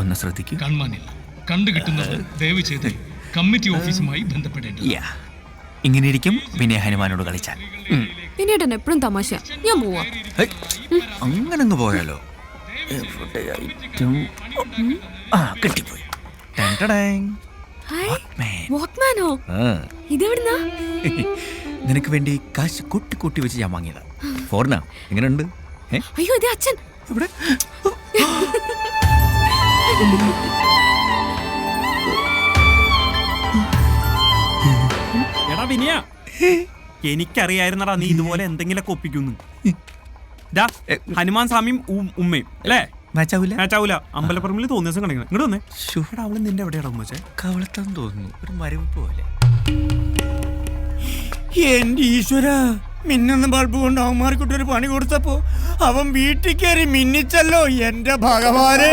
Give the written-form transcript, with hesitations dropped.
ഒന്ന് ശ്രദ്ധിക്കൂ. കാണാനില്ല. കണ്ടു കിട്ടുന്നത് ദയവ് ചെയ്ത് കമ്മിറ്റി ഓഫീസുമായി ബന്ധപ്പെടേണ്ടത്. ഇങ്ങനെ ഇരിക്കും വിനയ ഹനുമാനോട് കളിച്ചാൽ. വിനയേട്ടൻ എപ്പോഴും തമാശ. ഞാൻ പോവാ. അങ്ങനങ്ങ് പോയാലോ? കിട്ടിപ്പോയി. വാക്മാനോ? ഇതെവിടുന്നാ? നിനക്ക് വേണ്ടി കാശ് കൂട്ടി കൂട്ടി വെച്ച് ഞാൻ വാങ്ങിയതാ. ഫോറിനാ. എങ്ങനെയുണ്ട്? അയ്യോ, ഇതേ അച്ഛൻ. ഇവിടെ എടാ വിനയ, എനിക്കറിയായിരുന്നടാ നീ ഇതുപോലെ എന്തെങ്കിലൊക്കെ ഒപ്പിക്കുന്നു. ഹനുമാൻ സ്വാമിയും ഉമ്മയും അല്ലേ? മാച്ചാവൂല. അമ്പലപ്പറമ്പിൽ തോന്നിയ ദിവസം കാണിക്കണം. ഇങ്ങോട്ട് വന്നേ. ഷൂടാ, അവള് നിന്റെ എവിടെയാടാ ഉമ്മച്ചേ? കവളത്താന്ന് തോന്നുന്നു. ഒരു മരവ് പോലെ. എന്റെ ഈശ്വര, മിന്നുന്ന ബൾബ് കൊണ്ട് അവന്മാർക്കിട്ടൊരു പണി കൊടുത്തപ്പോ അവൻ വീട്ടിൽ കയറി മിന്നിച്ചല്ലോ. എന്റെ ഭഗവാനെ.